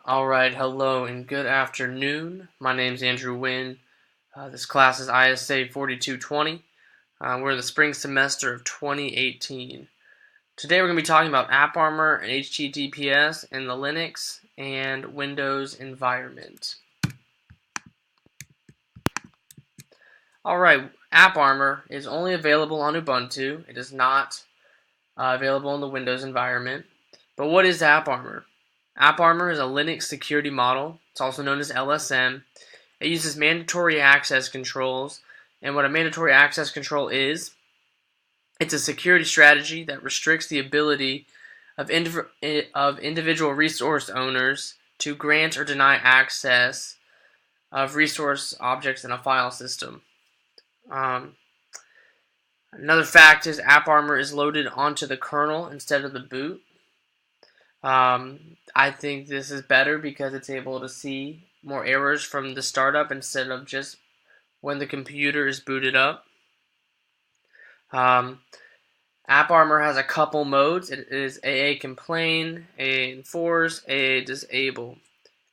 Alright, hello and good afternoon. My name's Andrew Wynn. This class is ISA 4220. We're in the spring semester of 2018. Today we're going to be talking about Apparmor and HTTPS in the Linux and Windows environment. Alright, Apparmor is only available on Ubuntu. It is not available in the Windows environment. But what is Apparmor? Apparmor is a Linux security model. It's also known as LSM. It uses mandatory access controls, and what a mandatory access control is, it's a security strategy that restricts the ability of individual resource owners to grant or deny access of resource objects in a file system. Another fact is Apparmor is loaded onto the kernel instead of the boot. I think this is better because it's able to see more errors from the startup instead of just when the computer is booted up. Apparmor has a couple modes. It is AA Complain, AA Enforce, AA Disable.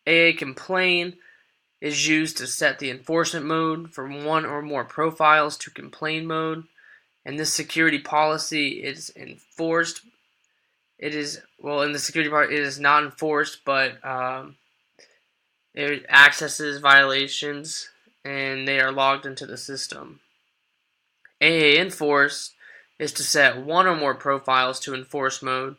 AA Complain is used to set the enforcement mode from one or more profiles to complain mode, and this security policy is enforced. It is, well, in the security part, it is not enforced, but it accesses violations and they are logged into the system. AA Enforce is to set one or more profiles to enforce mode.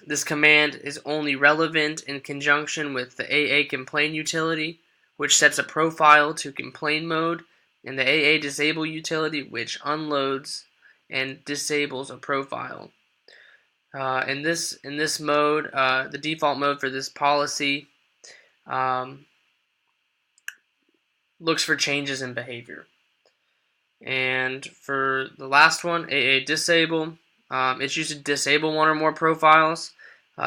This command is only relevant in conjunction with the AA Complain utility, which sets a profile to complain mode, and the AA Disable utility, which unloads and disables a profile. In this mode, the default mode for this policy looks for changes in behavior. And for the last one, AA Disable, it's used to disable one or more profiles.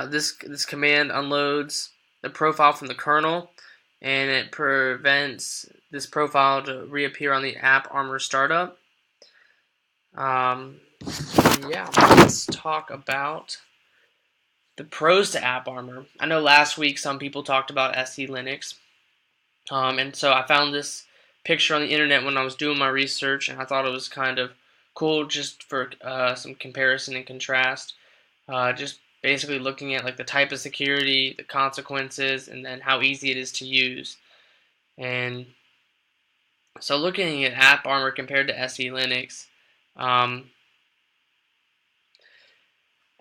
This command unloads the profile from the kernel, and it prevents this profile to reappear on the Apparmor startup. Yeah, let's talk about the pros to Apparmor. I know last week some people talked about SE Linux, and so I found this picture on the internet when I was doing my research, and I thought it was kind of cool just for some comparison and contrast. Just basically looking at like the type of security, the consequences, and then how easy it is to use. And so looking at Apparmor compared to SE Linux,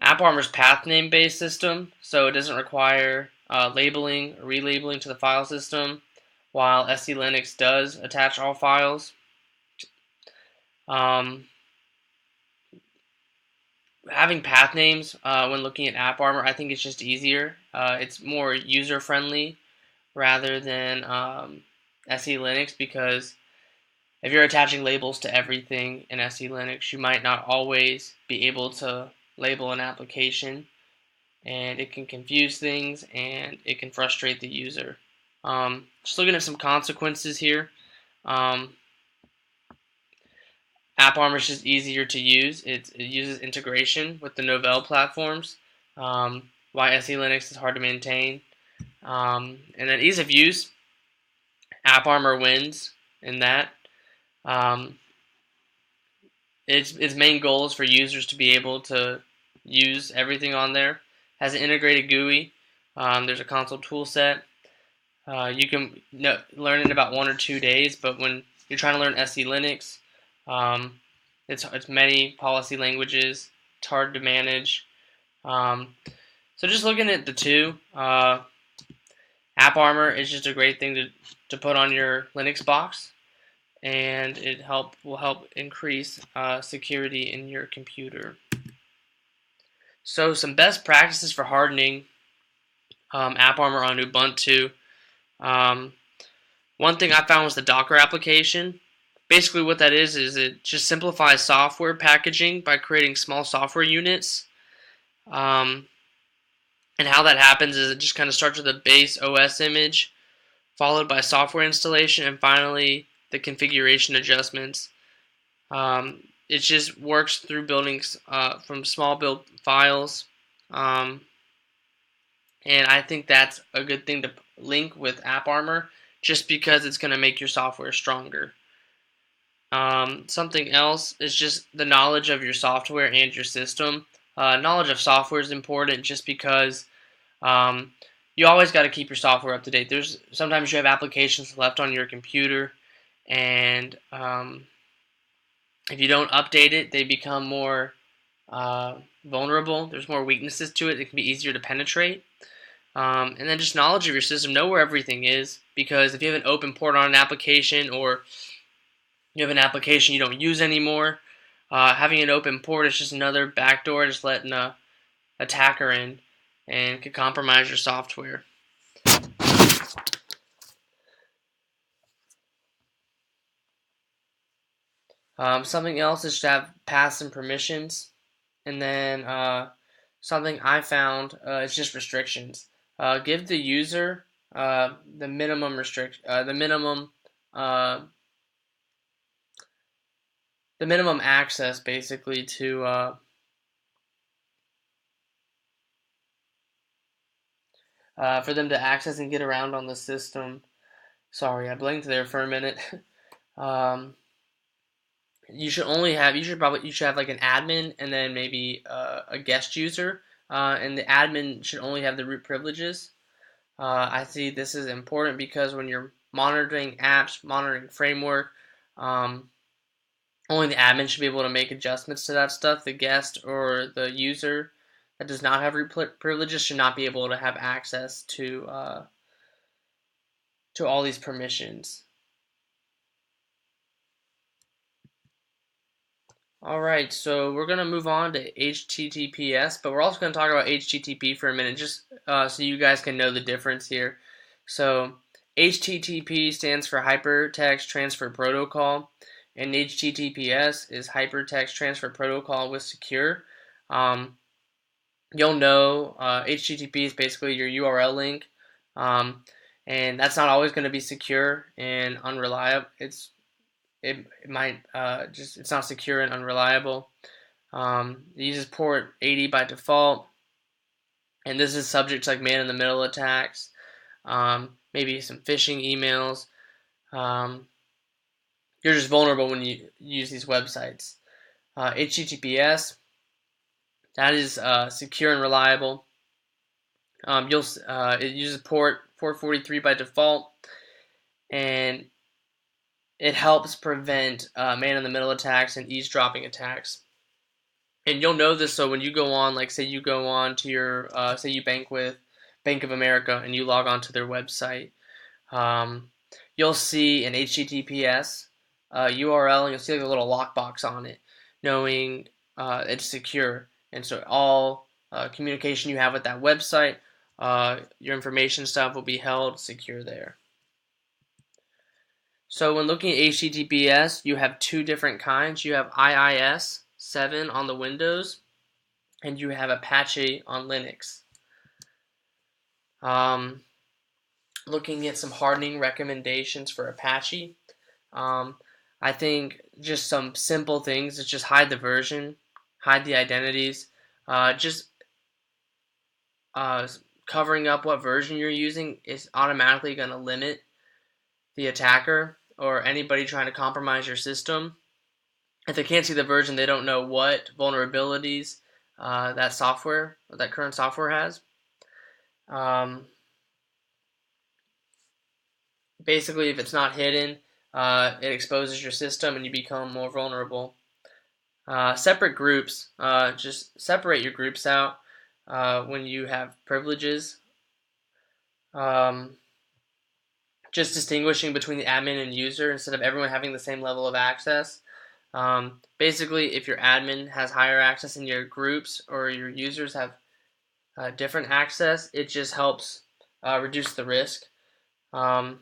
Apparmor's path name based system, so it doesn't require labeling or relabeling to the file system, while SE Linux does attach all files. Having path names when looking at Apparmor, I think it's just easier. It's more user friendly rather than SE Linux, because if you're attaching labels to everything in SE Linux, you might not always be able to label an application, and it can confuse things and it can frustrate the user. Just looking at some consequences here. Apparmor is just easier to use. It uses integration with the Novell platforms, why SE Linux is hard to maintain. And then ease of use, Apparmor wins in that. Its main goal is for users to be able to use everything on there. Has an integrated GUI. There's a console tool set. You can learn in about 1 or 2 days, but when you're trying to learn SE Linux, it's many policy languages. It's hard to manage. So just looking at the two, Apparmor is just a great thing to put on your Linux box, and it will help increase security in your computer. So some best practices for hardening Apparmor on Ubuntu. One thing I found was the Docker application. Basically what that is it just simplifies software packaging by creating small software units. And how that happens is it just kind of starts with a base OS image, followed by software installation, and finally the configuration adjustments. It just works through building from small build files. and I think that's a good thing to link with Apparmor, just because it's going to make your software stronger. Something else is just the knowledge of your software and your system. Knowledge of software is important just because um, you always got to keep your software up to date. There's sometimes you have applications left on your computer, and if you don't update it, they become more vulnerable. There's more weaknesses to it. It can be easier to penetrate. And then just knowledge of your system. Know where everything is, because if you have an open port on an application, or you have an application you don't use anymore, having an open port is just another backdoor, just letting a attacker in, and could compromise your software. Something else is to have paths and permissions, and then something I found is just restrictions. Give the user the minimum the minimum access, basically, to for them to access and get around on the system. Sorry, I blinked there for a minute. um, you should have like an admin, and then maybe a guest user, and the admin should only have the root privileges. I see this is important because when you're monitoring apps, monitoring framework, um, only the admin should be able to make adjustments to that stuff. The guest or the user that does not have root privileges should not be able to have access to all these permissions. Alright, so we're going to move on to HTTPS, but we're also going to talk about HTTP for a minute, just so you guys can know the difference here. So, HTTP stands for Hypertext Transfer Protocol, and HTTPS is Hypertext Transfer Protocol with Secure. You'll know HTTP is basically your URL link, and that's not always going to be secure and unreliable. It might it's not secure and unreliable. It uses port 80 by default, and this is subject to like man-in-the-middle attacks, maybe some phishing emails. You're just vulnerable when you use these websites. HTTPS, that is secure and reliable. It uses port 443 by default, and it helps prevent man-in-the-middle attacks and eavesdropping attacks. And you'll know this, so when you go on, like say you go on to your, say you bank with Bank of America and you log on to their website, you'll see an HTTPS URL, and you'll see like a little lockbox on it, knowing it's secure. And so all communication you have with that website, your information stuff will be held secure there. So when looking at HTTPS, you have two different kinds. You have IIS 7 on the Windows, and you have Apache on Linux. Looking at some hardening recommendations for Apache, I think just some simple things is just hide the version, hide the identities, just covering up what version you're using is automatically going to limit the attacker or anybody trying to compromise your system. If they can't see the version, they don't know what vulnerabilities that current software has. Basically, if it's not hidden, it exposes your system and you become more vulnerable. Separate groups, just separate your groups out when you have privileges. Just distinguishing between the admin and user instead of everyone having the same level of access. Basically, if your admin has higher access and your groups or your users have different access, it just helps reduce the risk. And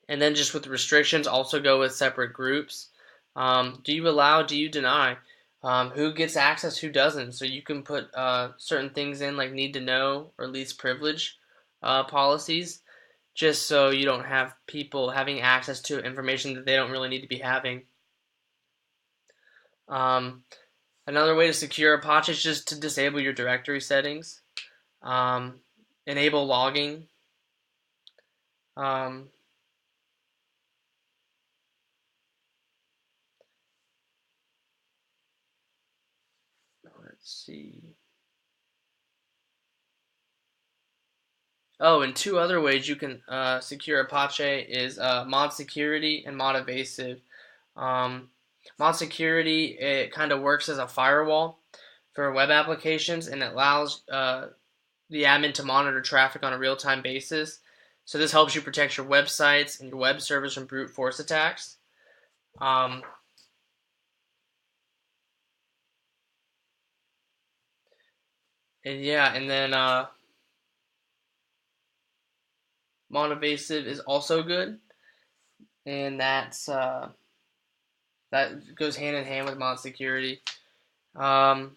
then just with restrictions, also go with separate groups. Do you allow, do you deny? Who gets access, who doesn't? So you can put certain things in like need to know or least privilege policies, just so you don't have people having access to information that they don't really need to be having. Another way to secure Apache is just to disable your directory settings. Enable logging. Let's see. Oh, and two other ways you can secure Apache is mod security and mod evasive. Um, mod security, it kind of works as a firewall for web applications, and it allows the admin to monitor traffic on a real-time basis. So this helps you protect your websites and your web servers from brute force attacks. Um, and yeah, and then non-invasive is also good, and that goes hand in hand with mod security. Um,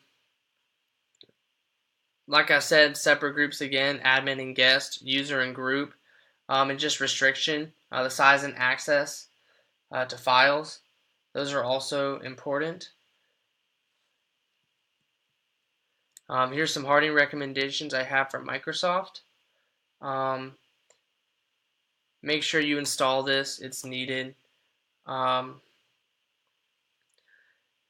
like I said, separate groups again: admin and guest, user and group, and just restriction, the size and access to files. Those are also important. Here's some hardening recommendations I have from Microsoft. Um, make sure you install this; it's needed. Um,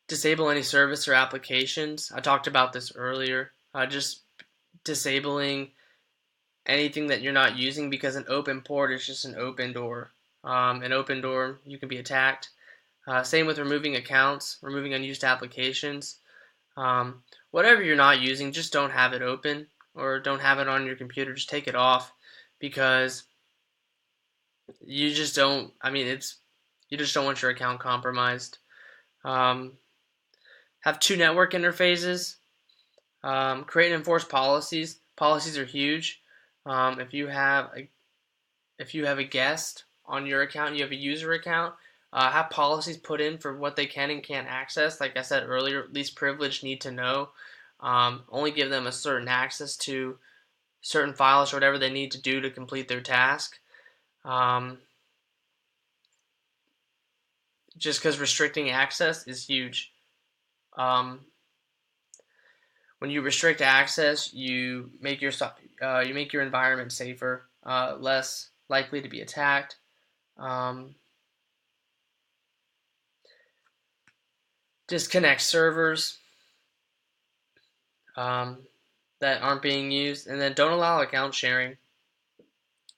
disable any service or applications. I talked about this earlier. Just disabling anything that you're not using, because an open port is just an open door. An open door, you can be attacked. Same with removing accounts, removing unused applications. Whatever you're not using, just don't have it open or don't have it on your computer. Just take it off, because you just don't. I mean, you just don't want your account compromised. Um, have two network interfaces. Create and enforce policies. Policies are huge. If you have a guest on your account, you have a user account, have policies put in for what they can and can't access. Like I said earlier, least privileged need to know. Only give them a certain access to certain files or whatever they need to do to complete their task. Just because restricting access is huge. Um, when you restrict access, you make your environment safer, less likely to be attacked. Um, disconnect servers um, that aren't being used, and then don't allow account sharing.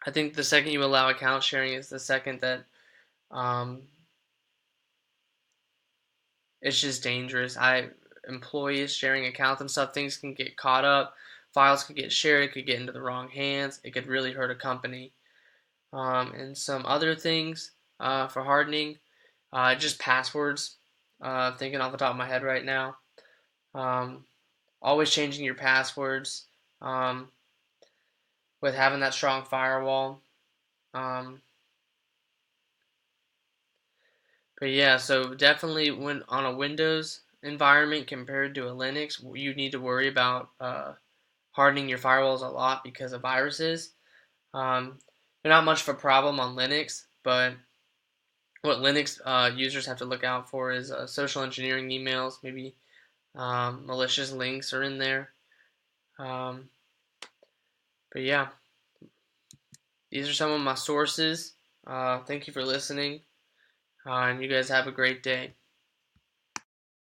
I think the second you allow account sharing is the second that um, it's just dangerous. Employees sharing accounts and stuff, things can get caught up, files could get shared, it could get into the wrong hands, it could really hurt a company. And some other things for hardening, just passwords. Thinking off the top of my head right now. Um, always changing your passwords um, with having that strong firewall. Um, but yeah, so definitely when on a Windows environment compared to a Linux, you need to worry about hardening your firewalls a lot because of viruses. Um, they're not much of a problem on Linux, but what Linux users have to look out for is social engineering emails, maybe malicious links are in there. Um, but yeah, these are some of my sources. Thank you for listening, and you guys have a great day.